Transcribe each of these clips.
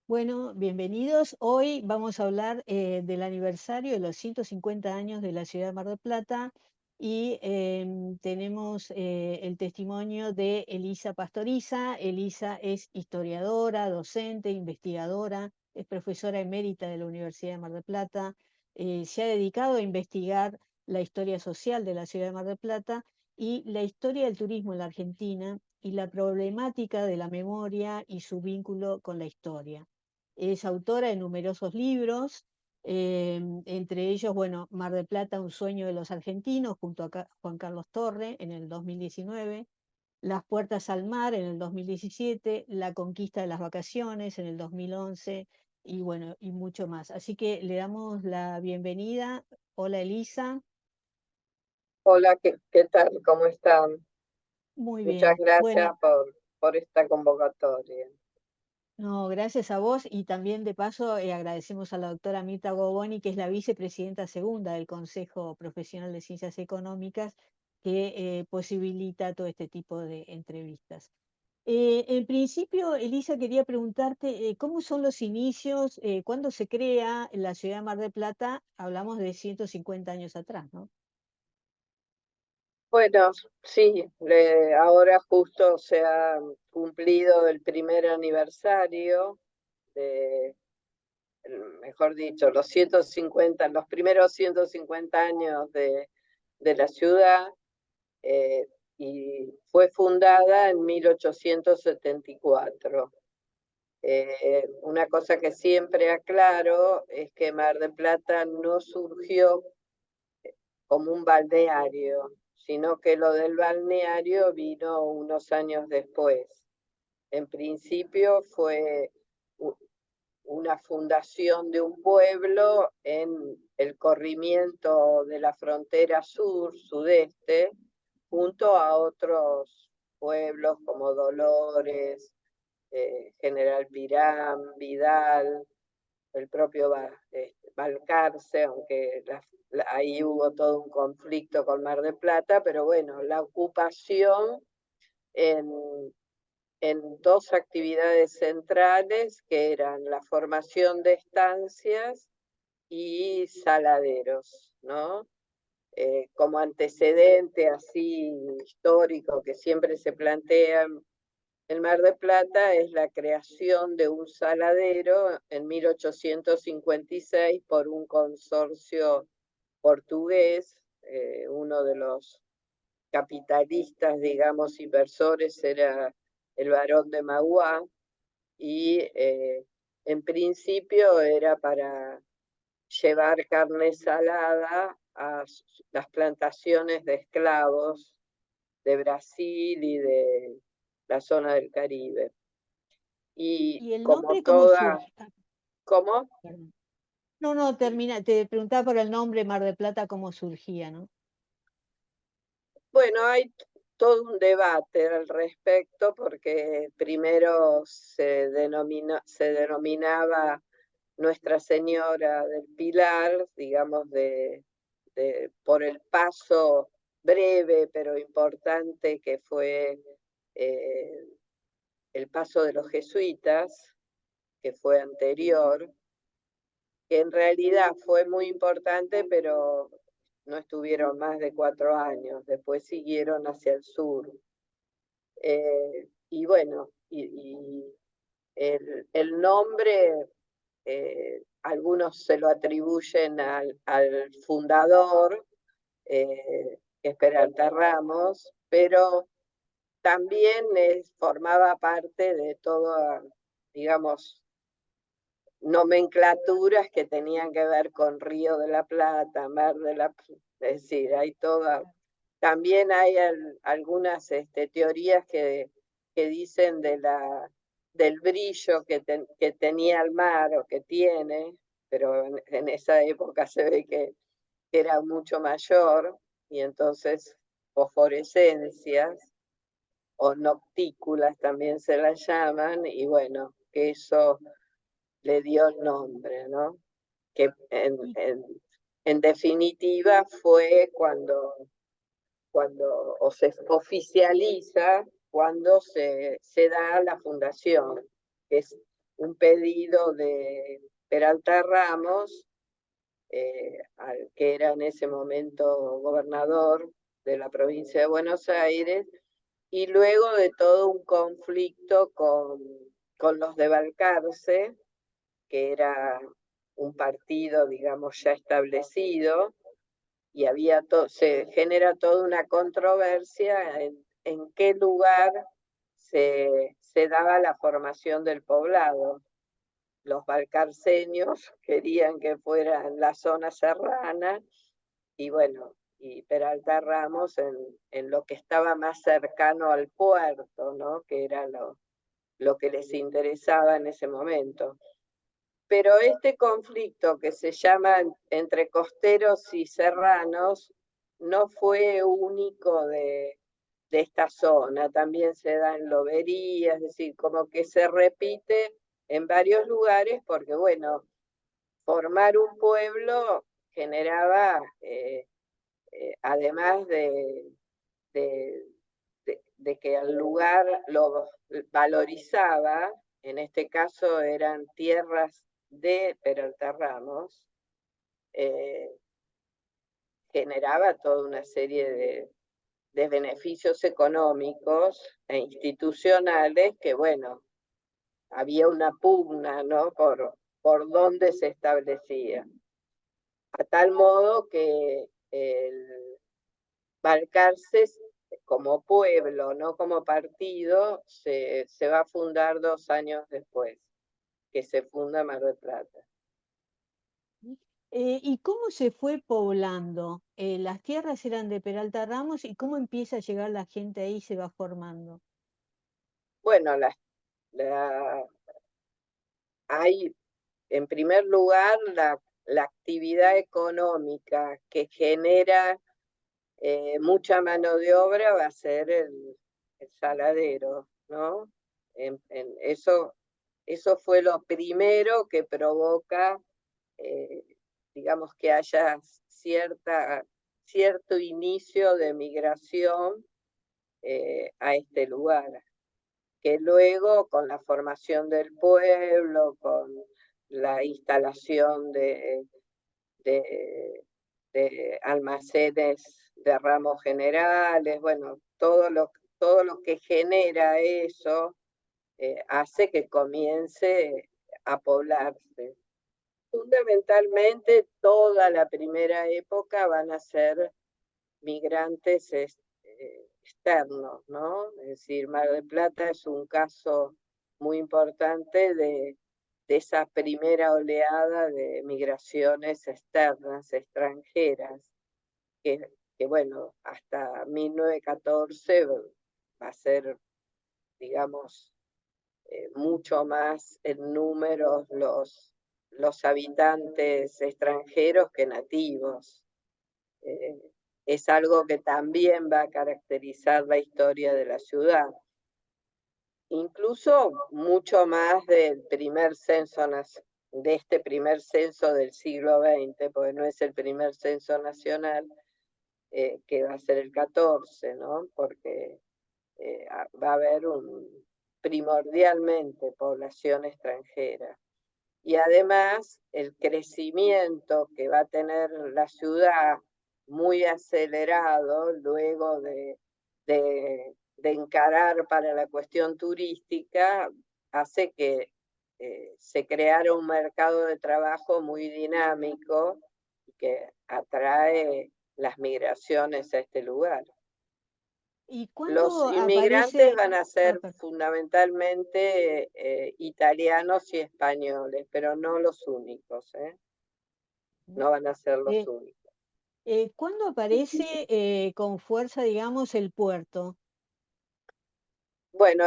Bueno, bienvenidos. Hoy vamos a hablar del aniversario de los 150 años de la ciudad de Mar del Plata y tenemos el testimonio de Elisa Pastoriza. Elisa es historiadora, docente, investigadora, es profesora emérita de la Universidad de Mar del Plata. Se ha dedicado a investigar la historia social de la ciudad de Mar del Plata y la historia del turismo en la Argentina y la problemática de la memoria y su vínculo con la historia. Es autora de numerosos libros, entre ellos, bueno, Mar del Plata, un sueño de los argentinos, junto a Juan Carlos Torre en el 2019, Las puertas al mar en el 2017, La conquista de las vacaciones en el 2011 y bueno, y mucho más. Así que le damos la bienvenida. Hola Elisa. Hola, ¿qué tal? ¿Cómo están? Muy Muchas bien. gracias Bueno, por esta convocatoria. no, gracias a vos y también de paso agradecemos a la doctora Mirta Goboni, que es la vicepresidenta segunda del Consejo Profesional de Ciencias Económicas, que posibilita todo este tipo de entrevistas. En principio, Elisa, quería preguntarte cómo son los inicios, cuándo se crea la ciudad de Mar del Plata. Hablamos de 150 años atrás, ¿no? Bueno, sí, ahora justo se ha cumplido el primer aniversario de, mejor dicho, los primeros 150 años de la ciudad, eh, y fue fundada en 1874. Una cosa que siempre aclaro es que Mar del Plata no surgió como un balneario, sino que lo del balneario vino unos años después. En principio fue una fundación de un pueblo en el corrimiento de la frontera sur-sudeste, junto a otros pueblos como Dolores, General Pirán, Vidal, el propio Balcarce, aunque ahí hubo todo un conflicto con Mar del Plata, pero bueno, la ocupación en, en dos actividades centrales que eran la formación de estancias y saladeros, ¿no? Como antecedente así histórico que siempre se plantea el Mar de Plata es la creación de un saladero en 1856 por un consorcio portugués. Uno de los capitalistas, digamos, inversores era el barón de Mauá, y en principio era para llevar carne salada a las plantaciones de esclavos de Brasil y de la zona del Caribe. Y ¿Y el como nombre cómo surge? ¿cómo? Perdón. No, no, termina, te preguntaba por el nombre Mar del Plata, cómo surgía, ¿no? Bueno, hay todo un debate al respecto porque primero se denominaba Nuestra Señora del Pilar, digamos, por el paso breve pero importante que fue eh, el paso de los jesuitas, que fue anterior, que en realidad fue muy importante, pero no estuvieron más de 4 años, después siguieron hacia el sur. Y bueno, el nombre, algunos se lo atribuyen al fundador, que es Peralta Ramos, pero también formaba parte de toda, digamos, nomenclaturas que tenían que ver con Río de la Plata, Mar de la Plata, es decir, hay toda, también hay algunas teorías que dicen del brillo que tenía el mar o que tiene, pero en esa época se ve que era mucho mayor, y entonces fosforescencias o noctículas también se las llaman, y bueno, que eso le dio el nombre, ¿no? Que Y, en definitiva fue o se oficializa cuando se da la fundación, que es un pedido de Peralta Ramos, al que era en ese momento gobernador de la provincia de Buenos Aires, y luego de todo un conflicto con los de Balcarce, que era un partido, digamos, ya establecido, y se genera toda una controversia en qué lugar se daba la formación del poblado. Los balcarceños querían que fuera en la zona serrana, y bueno, y Peralta Ramos en lo que estaba más cercano al puerto, ¿no? Que era lo que les interesaba en ese momento. Pero este conflicto que se llama entre costeros y serranos no fue único de esta zona, también se da en Lobería, es decir, como que se repite en varios lugares porque, bueno, formar un pueblo generaba, además de, de que el lugar lo valorizaba, en este caso eran tierras de Peralta Ramos, eh, generaba toda una serie de beneficios económicos e institucionales que, bueno, había una pugna, ¿no? Por dónde se establecía. A tal modo que el Balcarce como pueblo, no como partido, se va a fundar 2 años después, que se funda Mar del Plata. ¿Y cómo se fue poblando? Las tierras eran de Peralta Ramos y cómo empieza a llegar la gente ahí y se va formando. Bueno, la, hay en primer lugar la actividad económica que genera mucha mano de obra va a ser el saladero, ¿no? Eso fue lo primero que provoca, eh, digamos, que haya cierto inicio de migración a este lugar, que luego con la formación del pueblo, con la instalación de, de almacenes de ramos generales, bueno, todo lo que genera eso hace que comience a poblarse. Fundamentalmente, toda la primera época van a ser migrantes externos, ¿no? Es decir, Mar del Plata es un caso muy importante de esa primera oleada de migraciones externas, extranjeras, que bueno, hasta 1914 va a ser, digamos, mucho más en números los habitantes extranjeros que nativos. Eh, es algo que también va a caracterizar la historia de la ciudad. Incluso mucho más de este primer censo del siglo XX, porque no es el primer censo nacional, que va a ser el 14, ¿no? Porque va a haber primordialmente población extranjera. Y además el crecimiento que va a tener la ciudad muy acelerado luego de encarar para la cuestión turística hace que se creara un mercado de trabajo muy dinámico que atrae las migraciones a este lugar. ¿Y Los cuándo inmigrantes aparece? van a Ah, ser fundamentalmente italianos y españoles, pero no los únicos, ¿eh? No van a ser los eh, únicos. ¿Cuándo aparece con fuerza, digamos, el puerto? Bueno,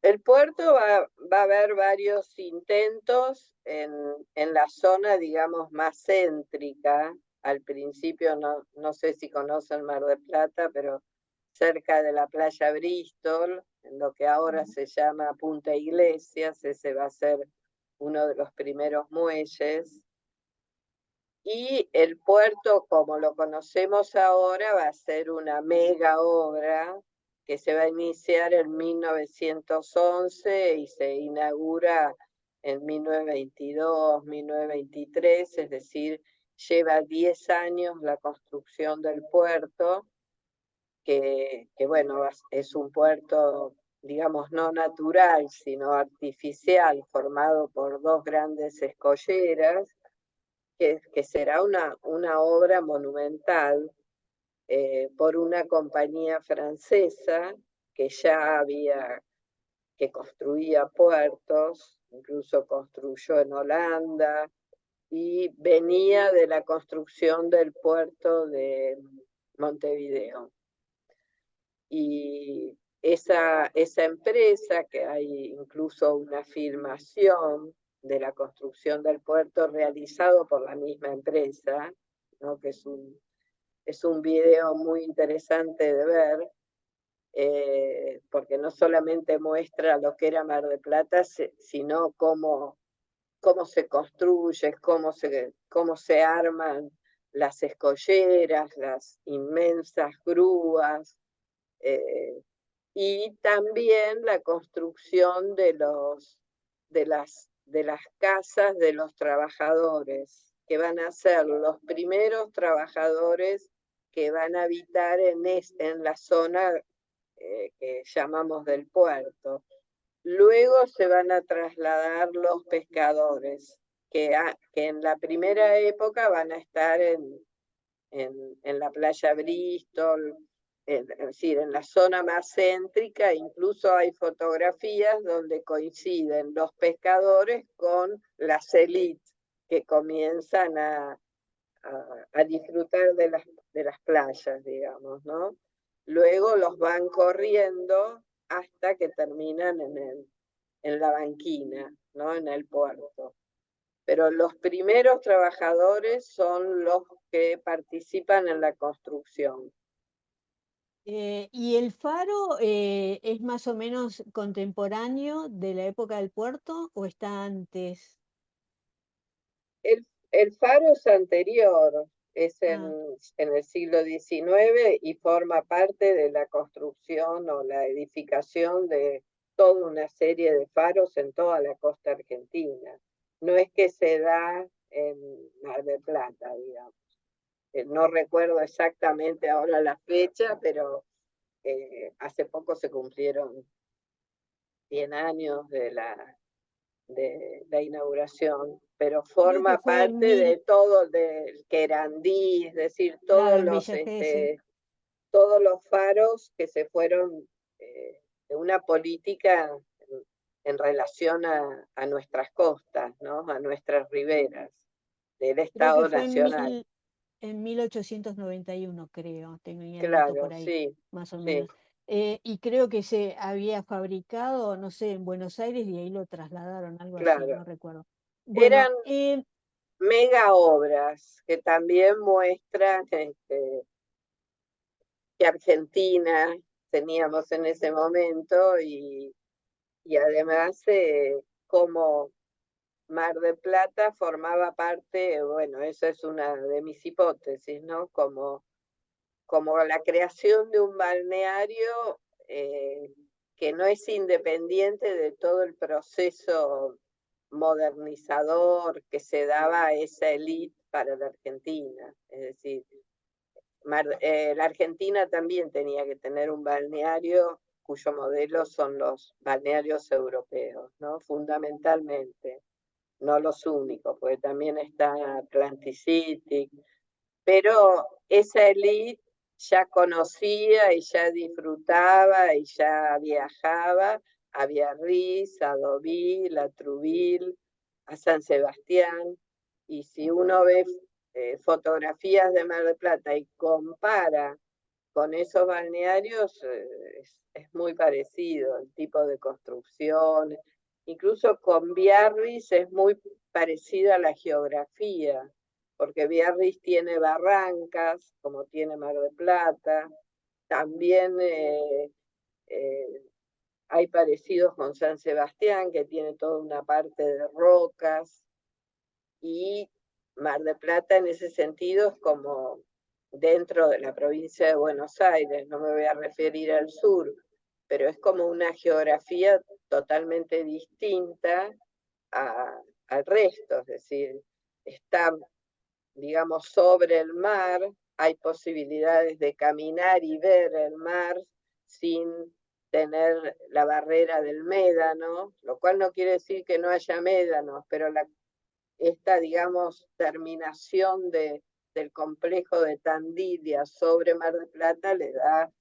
el puerto va a haber varios intentos en la zona, digamos, más céntrica. Al principio no sé si conocen Mar del Plata, pero cerca de la playa Bristol, en lo que ahora se llama Punta Iglesias, ese va a ser uno de los primeros muelles. Y el puerto, como lo conocemos ahora, va a ser una mega obra que se va a iniciar en 1911 y se inaugura en 1922, 1923, es decir, lleva 10 años la construcción del puerto, que bueno, es un puerto, digamos, no natural, sino artificial, formado por dos grandes escolleras, que será una obra monumental por una compañía francesa que ya había, que construía puertos, incluso construyó en Holanda, y venía de la construcción del puerto de Montevideo. Y esa empresa, que hay incluso una filmación de la construcción del puerto realizado por la misma empresa, ¿no? Que es un video muy interesante de ver, porque no solamente muestra lo que era Mar del Plata, sino cómo se construye, cómo se arman las escolleras, las inmensas grúas, eh, y también la construcción de las casas de los trabajadores, que van a ser los primeros trabajadores que van a habitar en la zona que llamamos del puerto. Luego se van a trasladar los pescadores, que en la primera época van a estar en la playa Bristol, es decir, en la zona más céntrica. Incluso hay fotografías donde coinciden los pescadores con las élites que comienzan a disfrutar de las playas, digamos, ¿no? Luego los van corriendo hasta que terminan en la banquina, ¿no? En el puerto. Pero los primeros trabajadores son los que participan en la construcción. ¿Y el faro es más o menos contemporáneo de la época del puerto o está antes? El faro es anterior, es Ah, en el siglo XIX y forma parte de la construcción o la edificación de toda una serie de faros en toda la costa argentina. No es que se da en Mar del Plata, digamos. No recuerdo exactamente ahora la fecha, pero hace poco se cumplieron 100 años de la inauguración, pero creo que forma fue en parte de todo, del Querandí, es decir, claro, en Villa Gesell. todos los faros que se fueron de una política en relación a nuestras costas, ¿no? A nuestras riberas del Creo que Estado fue Nacional. en 1891, creo, tenía el dato Claro, por ahí, sí, más o sí, menos. Y creo que se había fabricado, no sé, en Buenos Aires y ahí lo trasladaron, algo así, claro. no recuerdo. Eran Bueno, mega obras que también muestran que Argentina teníamos en ese momento, y además como Mar del Plata formaba parte, bueno, esa es una de mis hipótesis, ¿no? Como la creación de un balneario eh, que no es independiente de todo el proceso modernizador que se daba a esa élite para la Argentina. Es decir, la Argentina también tenía que tener un balneario cuyo modelo son los balnearios europeos, ¿no? Fundamentalmente, no los únicos, porque también está Atlantic City, pero esa élite ya conocía y ya disfrutaba y ya viajaba a Biarritz, a Deauville, a Trouville, a San Sebastián. Y si uno ve fotografías de Mar del Plata y compara con esos balnearios, es muy parecido el tipo de construcción. Incluso con Biarritz es muy parecida a la geografía, porque Biarritz tiene barrancas, como tiene Mar del Plata. También eh, hay parecidos con San Sebastián, que tiene toda una parte de rocas, y Mar del Plata en ese sentido es como dentro de la provincia de Buenos Aires, no me voy a referir al sur, pero es como una geografía totalmente distinta al resto, es decir, está, digamos, sobre el mar, hay posibilidades de caminar y ver el mar sin tener la barrera del médano, lo cual no quiere decir que no haya médanos, pero esta, digamos, terminación del complejo de Tandilia sobre Mar del Plata le da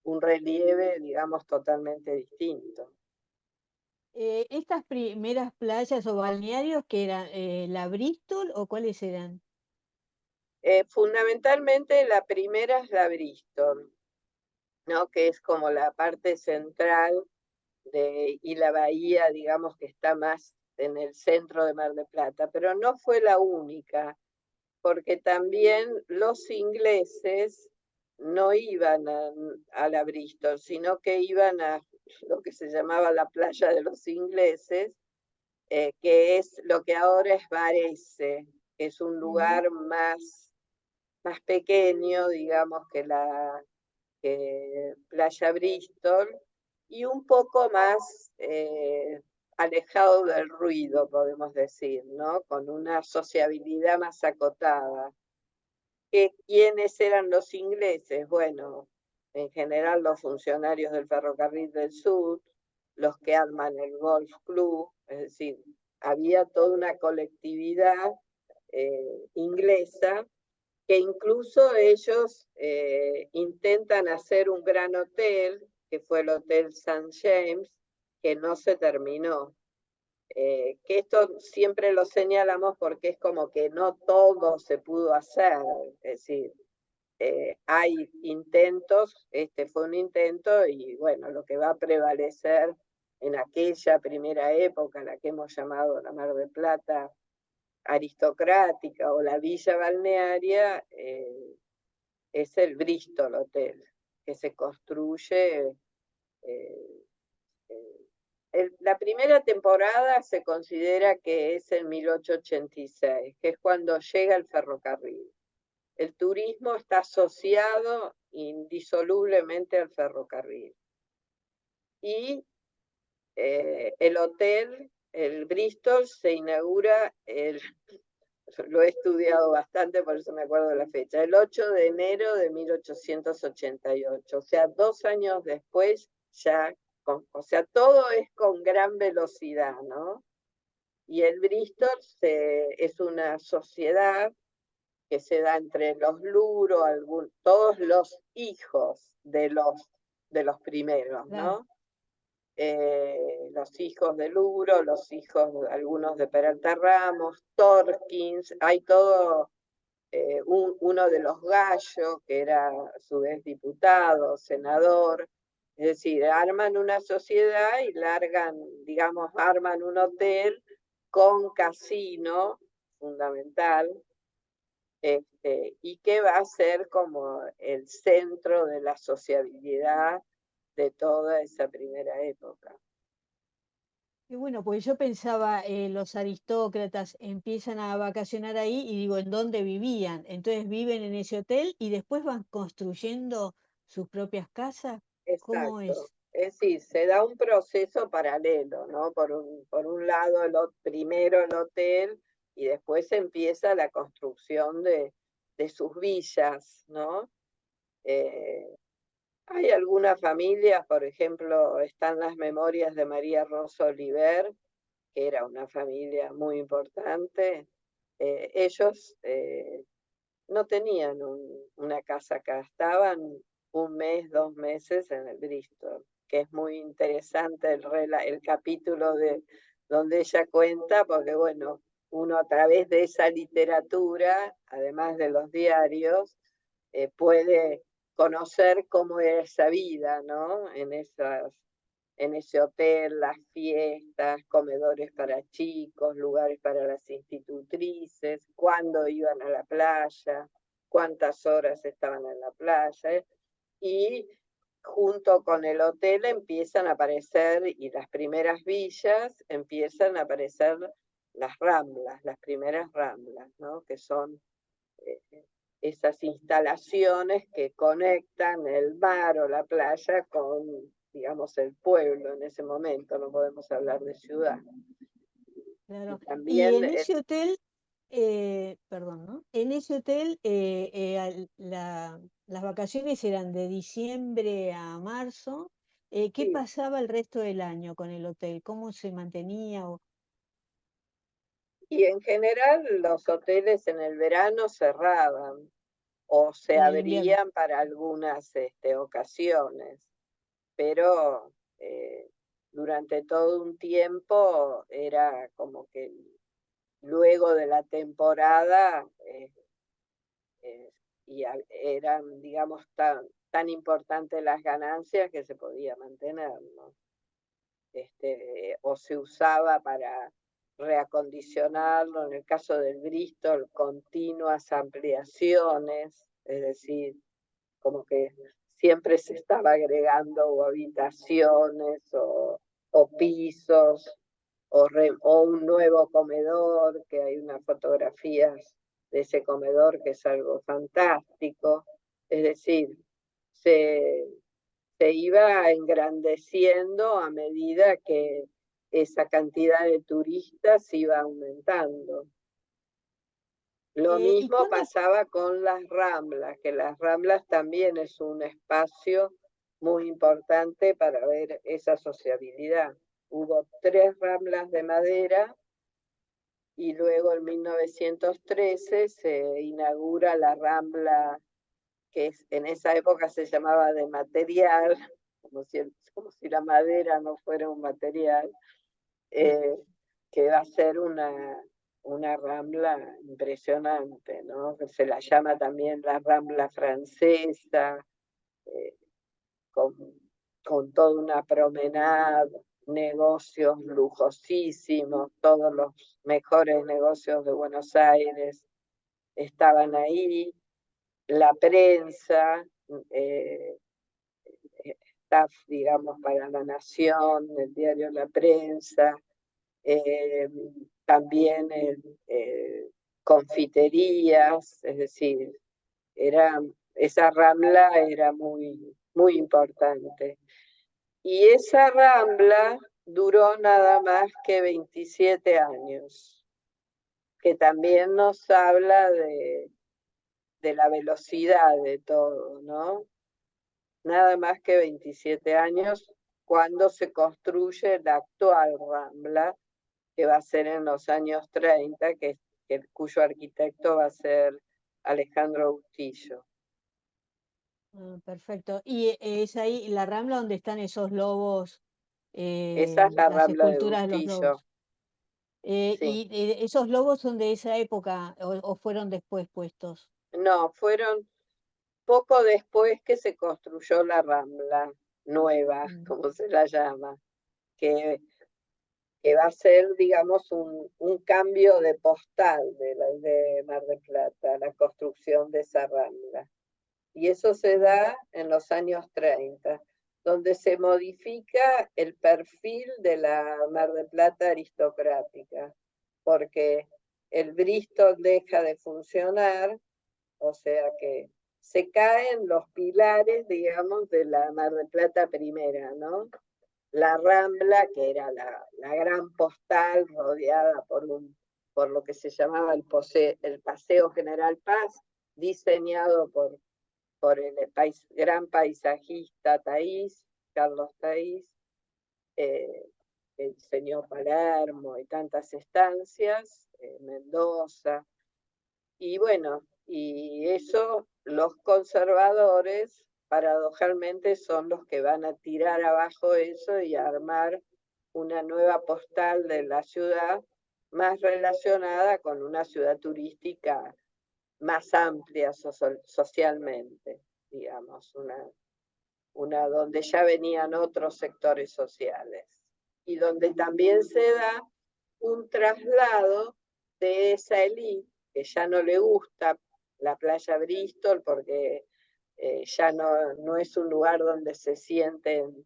un relieve, digamos, totalmente distinto. Estas primeras playas o balnearios, ¿que eran la Bristol o cuáles eran? Fundamentalmente la primera es la Bristol, ¿no? Que es como la parte central y la bahía, digamos, que está más en el centro de Mar del Plata, pero no fue la única, porque también los ingleses no iban a la Bristol, sino que iban a lo que se llamaba la playa de los ingleses, que es lo que ahora es Varese, que es un Ujú. lugar más pequeño, digamos, que Playa Bristol, y un poco más alejado del ruido, podemos decir, ¿no? Con una sociabilidad más acotada. ¿Quiénes eran los ingleses? Bueno, en general los funcionarios del Ferrocarril del Sur, los que arman el Golf Club, es decir, había toda una colectividad inglesa que incluso ellos intentan hacer un gran hotel, que fue el Hotel St. James, que no se terminó. Que esto siempre lo señalamos porque es como que no todo se pudo hacer, es decir, hay intentos, este fue un intento y bueno, lo que va a prevalecer en aquella primera época, la que hemos llamado la Mar del Plata aristocrática o la villa balnearia, es el Bristol Hotel, que se construye. eh, la primera temporada se considera que es en 1886, que es cuando llega el ferrocarril. El turismo está asociado indisolublemente al ferrocarril. Y el hotel, el Bristol, se inaugura, lo he estudiado bastante, por eso me acuerdo de la fecha, el 8 de enero de 1888, o sea, 2 años después ya, o sea, todo es con gran velocidad, ¿no? Y el Bristol es una sociedad que se da entre los Luro, todos los hijos de los primeros, Claro. ¿no? Los hijos de Luro, los hijos, algunos de Peralta Ramos, Torkins, hay todo, uno de los Gallo, que era a su vez diputado, senador, es decir, arman una sociedad y digamos, arman un hotel con casino fundamental, y que va a ser como el centro de la sociabilidad de toda esa primera época. Y bueno, pues yo pensaba, los aristócratas empiezan a vacacionar ahí y digo, ¿en dónde vivían? Entonces viven en ese hotel y después van construyendo sus propias casas. ¿Cómo Exacto. es? Es decir, se da un proceso paralelo, ¿no? Por un lado, primero el hotel y después empieza la construcción de sus villas, ¿no? Eh, Hay algunas familias, por ejemplo, están las memorias de María Rosa Oliver, que era una familia muy importante. Ellos no tenían una casa acá, estaban un mes, 2 meses en el Bristol, que es muy interesante el capítulo donde ella cuenta, porque bueno, uno a través de esa literatura, además de los diarios, puede conocer cómo era esa vida, ¿no? En ese hotel, las fiestas, comedores para chicos, lugares para las institutrices, cuándo iban a la playa, cuántas horas estaban en la playa, y junto con el hotel empiezan a aparecer, y las primeras villas, empiezan a aparecer las ramblas, las primeras ramblas, ¿no? Que son eh, esas instalaciones que conectan el mar o la playa con, digamos, el pueblo en ese momento, no podemos hablar de ciudad. claro. Y También en ese hotel, perdón, ¿no? En ese hotel las vacaciones eran de diciembre a marzo. ¿Qué sí, pasaba el resto del año con el hotel? ¿Cómo se mantenía? y en general los hoteles en el verano cerraban o se En el invierno. abrían para algunas ocasiones, pero durante todo un tiempo era como que luego de la temporada eran, digamos, tan importantes las ganancias que se podía mantener, ¿no? O se usaba para reacondicionarlo, en el caso del Bristol, continuas ampliaciones, es decir, como que siempre se estaba agregando o habitaciones o pisos o un nuevo comedor, que hay unas fotografías de ese comedor que es algo fantástico. Es decir, se, se iba engrandeciendo a medida que esa cantidad de turistas iba aumentando. Lo ¿Y mismo cuándo? pasaba con las Ramblas, que las Ramblas también es un espacio muy importante para ver esa sociabilidad. Hubo 3 Ramblas de madera y luego en 1913 se inaugura la Rambla, en esa época se llamaba de material, como si la madera no fuera un material, eh, que va a ser una rambla impresionante, ¿no? Que se la llama también la rambla francesa, eh, con, con toda una promenada, negocios lujosísimos, todos los mejores negocios de Buenos Aires estaban ahí, la prensa, eh, staff, digamos, para La Nación, el diario La Prensa, eh, también confiterías, es decir, esa rambla era muy importante. Y esa rambla duró nada más que 27 años, que también nos habla de la velocidad de todo, ¿no? Nada más que 27 años cuando se construye la actual rambla, que va a ser en los años 30, cuyo arquitecto va a ser Alejandro Bustillo. Perfecto. Y es ahí la Rambla donde están esos lobos, Esa es la las rambla de esculturas de los Bustillo, lobos. sí. Y esos lobos son de esa época o fueron después puestos. No, fueron poco después que se construyó la rambla nueva, Mm. como se la llama, que, que va a ser, digamos, un cambio de postal de Mar del Plata, la construcción de esa rambla. Y eso se Ah, da en los años 30, donde se modifica el perfil de la Mar del Plata aristocrática, porque el Bristol deja de funcionar, o sea que se caen los pilares, digamos, de la Mar del Plata primera, ¿no? La Rambla, que era la gran postal rodeada por lo que se llamaba el Paseo General Paz, diseñado por el gran paisajista Taís, Carlos Taís, eh, que diseñó Palermo y tantas estancias, Mendoza. Y bueno, y eso los conservadores, paradojalmente, son los que van a tirar abajo eso y a armar una nueva postal de la ciudad más relacionada con una ciudad turística más amplia socialmente, digamos, una donde ya venían otros sectores sociales y donde también se da un traslado de esa élite que ya no le gusta la playa Bristol porque ya no es un lugar donde se sienten,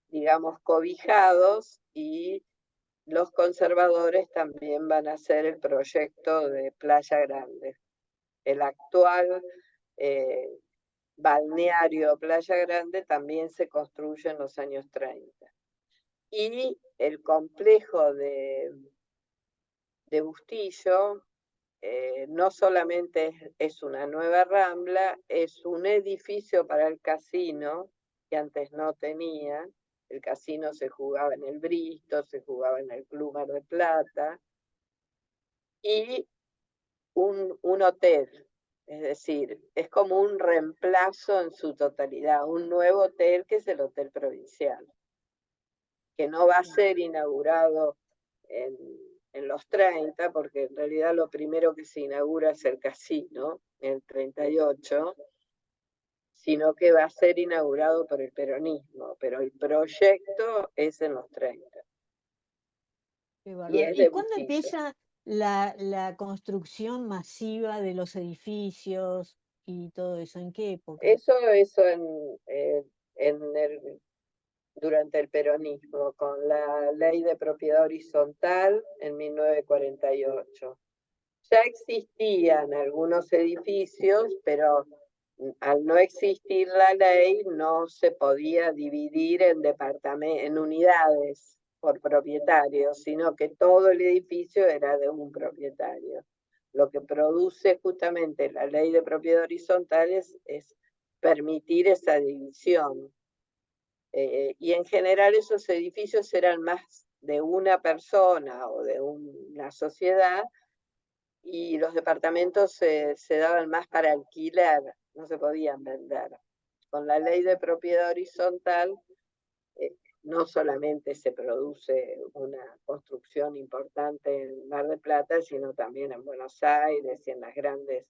digamos, cobijados, y los conservadores también van a hacer el proyecto de Playa Grande. El actual eh, balneario Playa Grande también se construye en los años 30. Y el complejo de Bustillo no solamente es una nueva rambla, es un edificio para el casino que antes no tenía. El casino se jugaba en el Bristol, se jugaba en el Club Mar del Plata, y un hotel. Es decir, es como un reemplazo en su totalidad, un nuevo hotel que es el Hotel Provincial, que no va a ser inaugurado en, en los 30, porque en realidad lo primero que se inaugura es el casino, en el 38, sino que va a ser inaugurado por el peronismo, pero el proyecto es en los 30 Qué y bárbaro. es ¿Y de cuándo Bustillo. empieza la construcción masiva de los edificios y todo eso? ¿En qué época? Eso en durante el peronismo, con la ley de propiedad horizontal en 1948. Ya existían algunos edificios, pero al no existir la ley no se podía dividir en departamentos, en unidades por propietarios, sino que todo el edificio era de un propietario. Lo que produce justamente la ley de propiedad horizontal es permitir esa división. Y en general esos edificios eran más de una persona o de una sociedad, y los departamentos se daban más para alquiler, no se podían vender. Con la ley de propiedad horizontal, eh, no solamente se produce una construcción importante en Mar del Plata, sino también en Buenos Aires y en las grandes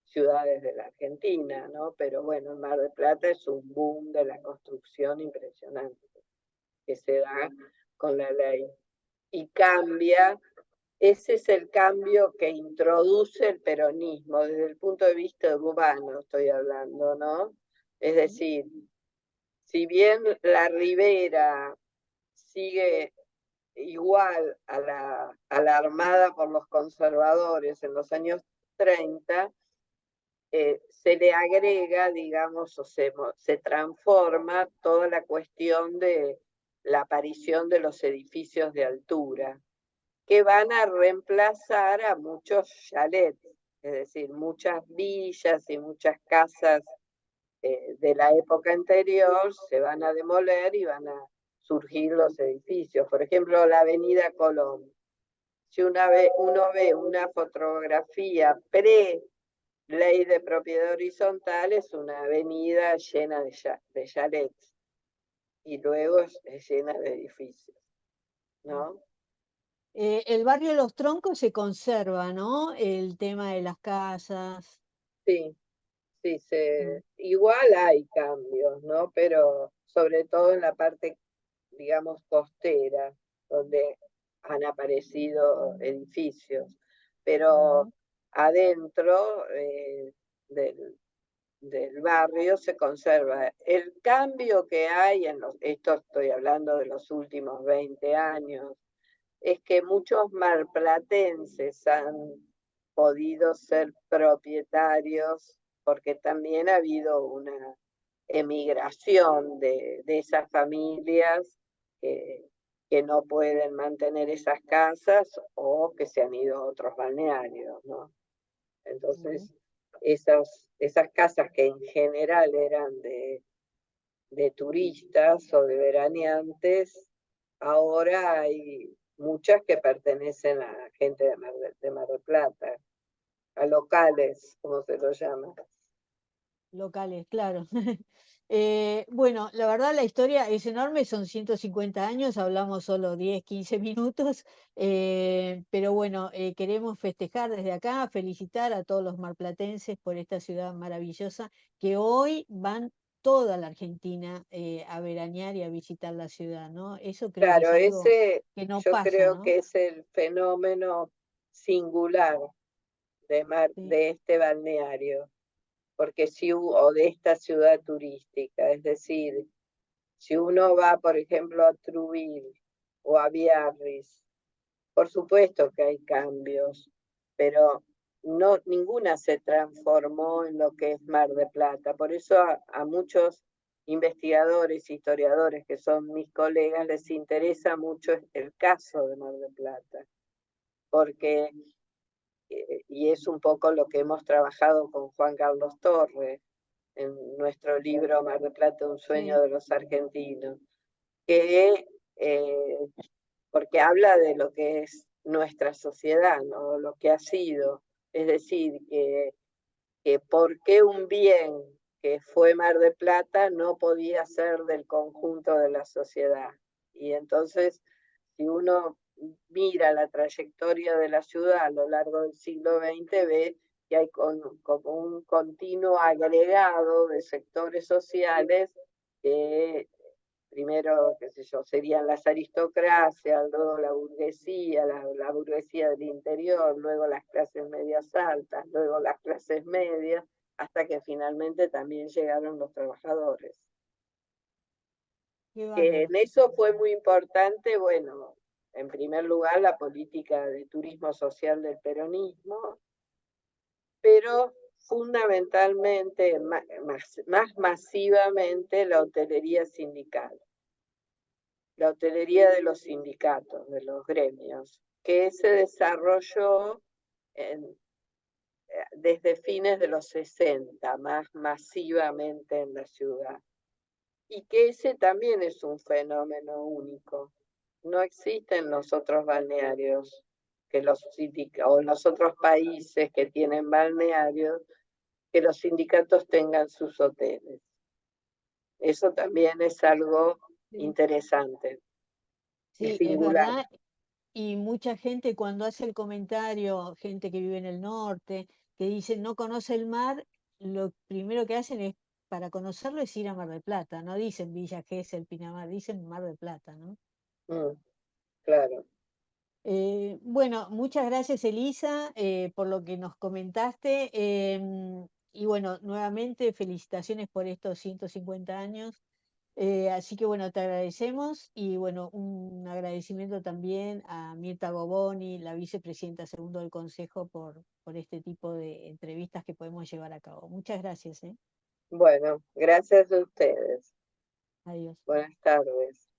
ciudades de la Argentina, ¿no? Pero bueno, en Mar del Plata es un boom de la construcción impresionante que se da con la ley. Y cambia, ese es el cambio que introduce el peronismo desde el punto de vista urbano, estoy hablando, ¿no? Es decir, si bien la Ribera sigue igual a la armada por los conservadores en los años 30, se le agrega, digamos, o se transforma toda la cuestión de la aparición de los edificios de altura, que van a reemplazar a muchos chalets, es decir, muchas villas y muchas casas de la época anterior se van a demoler y van a surgir los edificios. Por ejemplo, la Avenida Colón. Si uno ve una fotografía pre-ley de propiedad horizontal, es una avenida llena de chalets y luego es llena de edificios, ¿no? El barrio de Los Troncos se conserva, ¿no? El tema de las casas. Sí, sí, Mm, igual hay cambios, ¿no? Pero sobre todo en la parte, digamos, costera, donde han aparecido edificios. Pero ujú. adentro del barrio se conserva. El cambio que hay, esto estoy hablando de los últimos 20 años, es que muchos marplatenses han podido ser propietarios, porque también ha habido una emigración de esas familias que, que no pueden mantener esas casas o que se han ido a otros balnearios, ¿no? Ujú. Entonces, esas casas que en general eran de turistas o de veraneantes, ahora hay muchas que pertenecen a gente de Mar del Plata, a locales, como se lo llama. Locales, claro. Bueno, la verdad la historia es enorme, son 150 años, hablamos solo 10, 15 minutos, pero bueno, queremos festejar desde acá, felicitar a todos los marplatenses por esta ciudad maravillosa, que hoy van toda la Argentina a veranear y a visitar la ciudad, ¿no? Eso creo que es Claro, algo ese que no yo pasa, creo ¿no? que es el fenómeno singular Sí. de este balneario, porque si o de esta ciudad turística, es decir, si uno va, por ejemplo, a Truville o a Biarritz, por supuesto que hay cambios, pero no, ninguna se transformó en lo que es Mar de Plata. Por eso a muchos investigadores, historiadores que son mis colegas, les interesa mucho el caso de Mar de Plata, porque, y es un poco lo que hemos trabajado con Juan Carlos Torres en nuestro libro Mar del Plata, un sueño Sí, de los argentinos, que porque habla de lo que es nuestra sociedad, ¿no? Lo que ha sido. Es decir, que por qué un bien que fue Mar del Plata no podía ser del conjunto de la sociedad. Y entonces, si uno mira la trayectoria de la ciudad a lo largo del siglo XX, ve que hay como un continuo agregado de sectores sociales que primero, qué sé yo, serían las aristocracias, luego la burguesía del interior, luego las clases medias altas, luego las clases medias, hasta que finalmente también llegaron los trabajadores. qué Que bárbaro. en eso fue muy importante, bueno, en primer lugar la política de turismo social del peronismo, pero fundamentalmente, más masivamente, la hotelería sindical. La hotelería de los sindicatos, de los gremios, que se desarrolló en, desde fines de los 60, más masivamente en la ciudad. Y que ese también es un fenómeno único. No existen los otros balnearios que los sindicatos, o en los otros países que tienen balnearios, que los sindicatos tengan sus hoteles. Eso también es algo Sí, interesante y sí, es singular. verdad. Y mucha gente cuando hace el comentario, gente que vive en el norte, que dice no conoce el mar, lo primero que hacen es, para conocerlo es ir a Mar del Plata, no dicen Villa Gesell, Pinamar, dicen Mar del Plata, ¿no? Mm, claro. Bueno, muchas gracias Elisa por lo que nos comentaste y bueno, nuevamente felicitaciones por estos 150 años. Así que bueno, te agradecemos y bueno, un agradecimiento también a Mirta Goboni, la vicepresidenta segundo del Consejo, por este tipo de entrevistas que podemos llevar a cabo. Muchas gracias, ¿eh? Bueno, gracias a ustedes. Adiós. Buenas tardes.